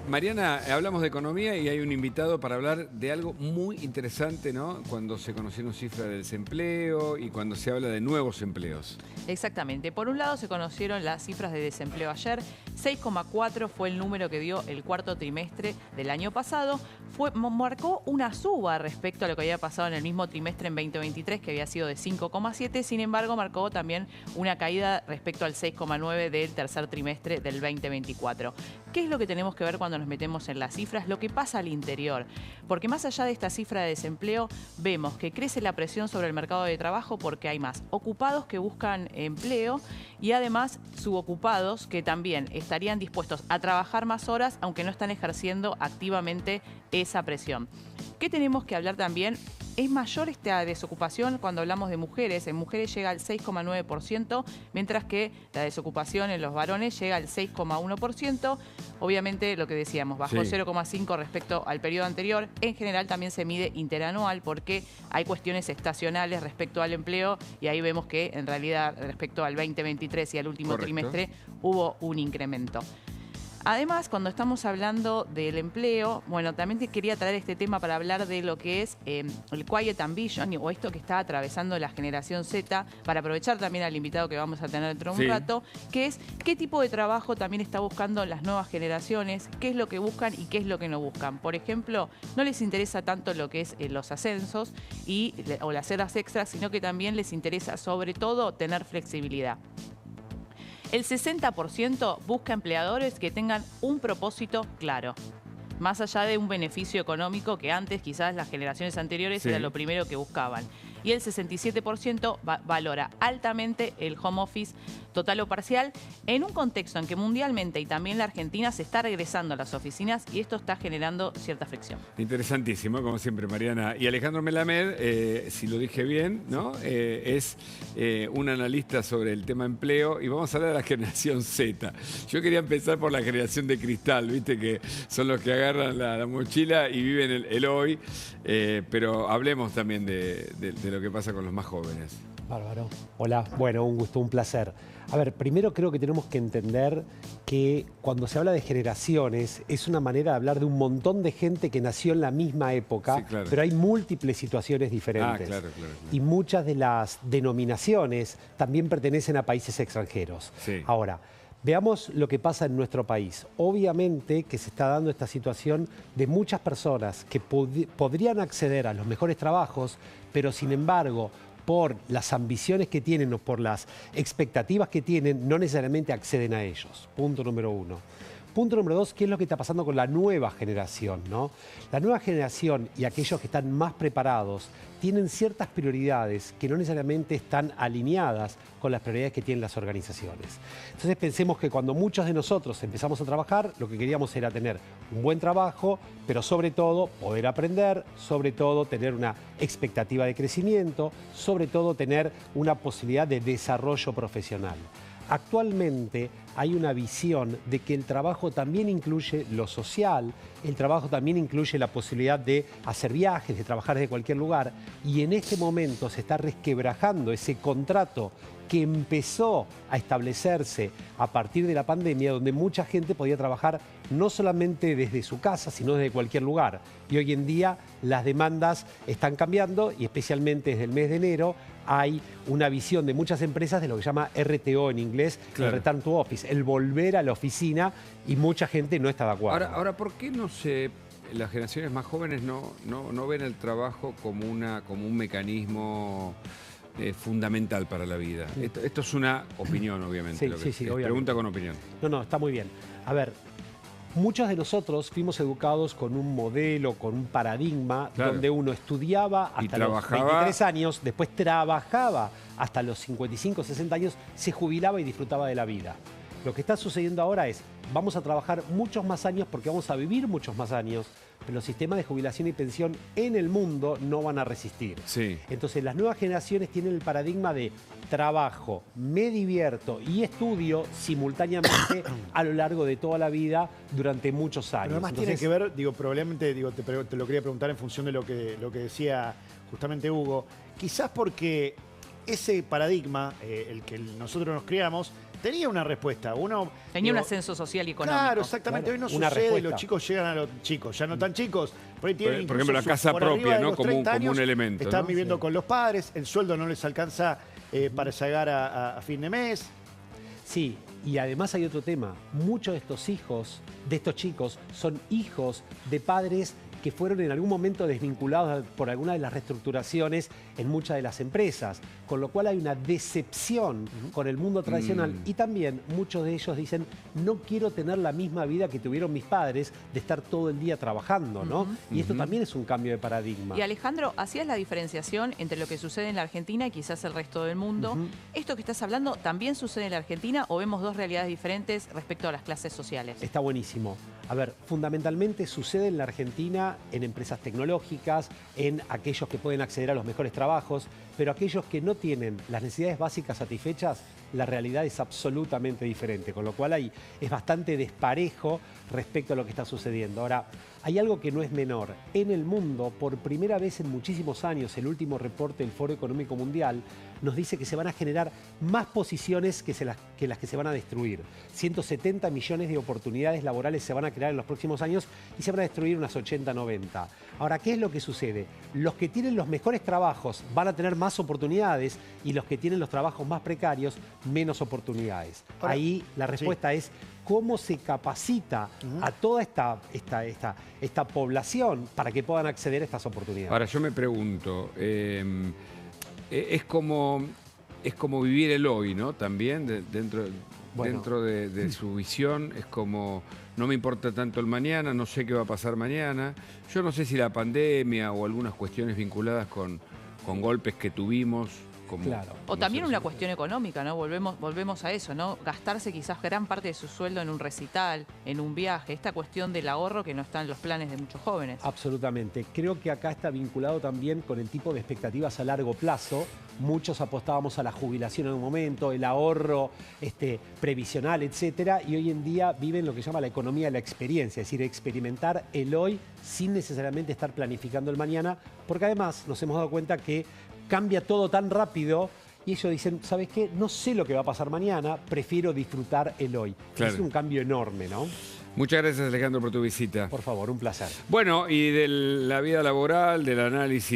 Mariana, hablamos de economía y hay un invitado para hablar de algo muy interesante, ¿no? Cuando se conocieron cifras de desempleo y cuando se habla de nuevos empleos. Exactamente. Por un lado se conocieron las cifras de desempleo ayer. 6,4 fue el número que dio el cuarto trimestre del año pasado. Marcó una suba respecto a lo que había pasado en el mismo trimestre en 2023, que había sido de 5,7. Sin embargo, marcó también una caída respecto al 6,9 del tercer trimestre del 2024. ¿Qué es lo que tenemos que ver cuando nos metemos en las cifras? Lo que pasa al interior. Porque más allá de esta cifra de desempleo, vemos que crece la presión sobre el mercado de trabajo porque hay más ocupados que buscan empleo y además subocupados que también estarían dispuestos a trabajar más horas aunque no están ejerciendo activamente esa presión. ¿Qué tenemos que hablar también? Es mayor esta desocupación cuando hablamos de mujeres. En mujeres llega al 6,9%, mientras que la desocupación en los varones llega al 6,1%. Obviamente, lo que decíamos, bajó 0,5 respecto al periodo anterior. En general también se mide interanual porque hay cuestiones estacionales respecto al empleo y ahí vemos que en realidad respecto al 2023 y al último trimestre hubo un incremento. Además, cuando estamos hablando del empleo, bueno, también te quería traer este tema para hablar de lo que es el Quiet Ambition, o esto que está atravesando la generación Z, para aprovechar también al invitado que vamos a tener dentro de un rato, que es qué tipo de trabajo también está buscando las nuevas generaciones, qué es lo que buscan y qué es lo que no buscan. Por ejemplo, no les interesa tanto lo que es los ascensos o las horas extras, sino que también les interesa sobre todo tener flexibilidad. El 60% busca empleadores que tengan un propósito claro, más allá de un beneficio económico que antes quizás las generaciones anteriores era lo primero que buscaban. Y el 67% valora altamente el home office total o parcial en un contexto en que mundialmente y también la Argentina se está regresando a las oficinas y esto está generando cierta fricción. Interesantísimo, como siempre, Mariana. Y Alejandro Melamed, si lo dije bien, ¿no? Es un analista sobre el tema empleo y vamos a hablar de la generación Z. Yo quería empezar por la generación de cristal, viste que son los que agarran la mochila y viven el hoy, pero hablemos también de lo que pasa con los más jóvenes. Bárbaro. Hola, bueno, un gusto, un placer. A ver, primero creo que tenemos que entender que cuando se habla de generaciones es una manera de hablar de un montón de gente que nació en la misma época, pero hay múltiples situaciones diferentes. Claro. Y muchas de las denominaciones también pertenecen a países extranjeros. Ahora, veamos lo que pasa en nuestro país. Obviamente que se está dando esta situación de muchas personas que podrían acceder a los mejores trabajos, pero sin embargo, por las ambiciones que tienen o por las expectativas que tienen, no necesariamente acceden a ellos. Punto número uno. Punto número dos, ¿qué es lo que está pasando con la nueva generación, ¿no? La nueva generación y aquellos que están más preparados tienen ciertas prioridades que no necesariamente están alineadas con las prioridades que tienen las organizaciones. Entonces pensemos que cuando muchos de nosotros empezamos a trabajar, lo que queríamos era tener un buen trabajo, pero sobre todo poder aprender, sobre todo tener una expectativa de crecimiento, sobre todo tener una posibilidad de desarrollo profesional. Actualmente hay una visión de que el trabajo también incluye lo social, el trabajo también incluye la posibilidad de hacer viajes, de trabajar desde cualquier lugar, y en este momento se está resquebrajando ese contrato que empezó a establecerse a partir de la pandemia, donde mucha gente podía trabajar no solamente desde su casa, sino desde cualquier lugar. Y hoy en día las demandas están cambiando y especialmente desde el mes de enero hay una visión de muchas empresas de lo que se llama RTO en inglés, el Return to Office, el volver a la oficina, y mucha gente no está de acuerdo. Ahora ¿por qué las generaciones más jóvenes no ven el trabajo como un mecanismo fundamental para la vida? Esto es una opinión, obviamente. Pregunta con opinión. No, está muy bien. A ver, muchos de nosotros fuimos educados con un modelo, con un paradigma, donde uno estudiaba hasta los 23 años, después trabajaba hasta los 55, 60 años, se jubilaba y disfrutaba de la vida. Lo que está sucediendo ahora es, vamos a trabajar muchos más años porque vamos a vivir muchos más años, pero los sistemas de jubilación y pensión en el mundo no van a resistir. Entonces las nuevas generaciones tienen el paradigma de trabajo, me divierto y estudio simultáneamente a lo largo de toda la vida durante muchos años. Pero además tiene que ver, probablemente te lo quería preguntar en función de lo que decía justamente Hugo, quizás porque ese paradigma, el que nosotros nos criamos, tenía una respuesta. Tenía un ascenso social y económico. Claro, exactamente. Hoy no Una sucede, respuesta. los chicos llegan a los chicos, ya no tan chicos. Por ahí tienen Por ejemplo, la incluso casa por arriba propia, de ¿no? los Como 30 un años, elemento, están ¿no? viviendo Sí. con los padres, el sueldo no les alcanza para llegar a fin de mes. Sí, y además hay otro tema. Muchos de estos hijos, de estos chicos, son hijos de padres que fueron en algún momento desvinculados por alguna de las reestructuraciones en muchas de las empresas, con lo cual hay una decepción con el mundo tradicional y también muchos de ellos dicen, no quiero tener la misma vida que tuvieron mis padres de estar todo el día trabajando, ¿no? Y esto también es un cambio de paradigma. Y Alejandro, hacías la diferenciación entre lo que sucede en la Argentina y quizás el resto del mundo. ¿Esto que estás hablando también sucede en la Argentina o vemos dos realidades diferentes respecto a las clases sociales? Está buenísimo. A ver, fundamentalmente sucede en la Argentina en empresas tecnológicas, en aquellos que pueden acceder a los mejores trabajos, pero aquellos que no tienen las necesidades básicas satisfechas, la realidad es absolutamente diferente, con lo cual ahí es bastante desparejo respecto a lo que está sucediendo. Ahora, hay algo que no es menor. En el mundo, por primera vez en muchísimos años, el último reporte del Foro Económico Mundial nos dice que se van a generar más posiciones que las que se van a destruir. 170 millones de oportunidades laborales se van a crear en los próximos años y se van a destruir unas 80, 90. Ahora, ¿qué es lo que sucede? Los que tienen los mejores trabajos van a tener más oportunidades y los que tienen los trabajos más precarios, menos oportunidades. Ahora, ahí la respuesta es cómo se capacita a toda esta población para que puedan acceder a estas oportunidades. Ahora, yo me pregunto, es como vivir el hoy, ¿no? También dentro de su visión, es como, no me importa tanto el mañana, no sé qué va a pasar mañana. Yo no sé si la pandemia o algunas cuestiones vinculadas con golpes que tuvimos. Claro. O también una cuestión económica, ¿no? Volvemos a eso, ¿no? Gastarse quizás gran parte de su sueldo en un recital, en un viaje, esta cuestión del ahorro que no está en los planes de muchos jóvenes. Absolutamente. Creo que acá está vinculado también con el tipo de expectativas a largo plazo. Muchos apostábamos a la jubilación en un momento, el ahorro previsional, etcétera, y hoy en día viven lo que se llama la economía de la experiencia, es decir, experimentar el hoy sin necesariamente estar planificando el mañana, porque además nos hemos dado cuenta que cambia todo tan rápido y ellos dicen, ¿sabes qué? No sé lo que va a pasar mañana, prefiero disfrutar el hoy. Claro. Es un cambio enorme, ¿no? Muchas gracias, Alejandro, por tu visita. Por favor, un placer. Bueno, y de la vida laboral, del análisis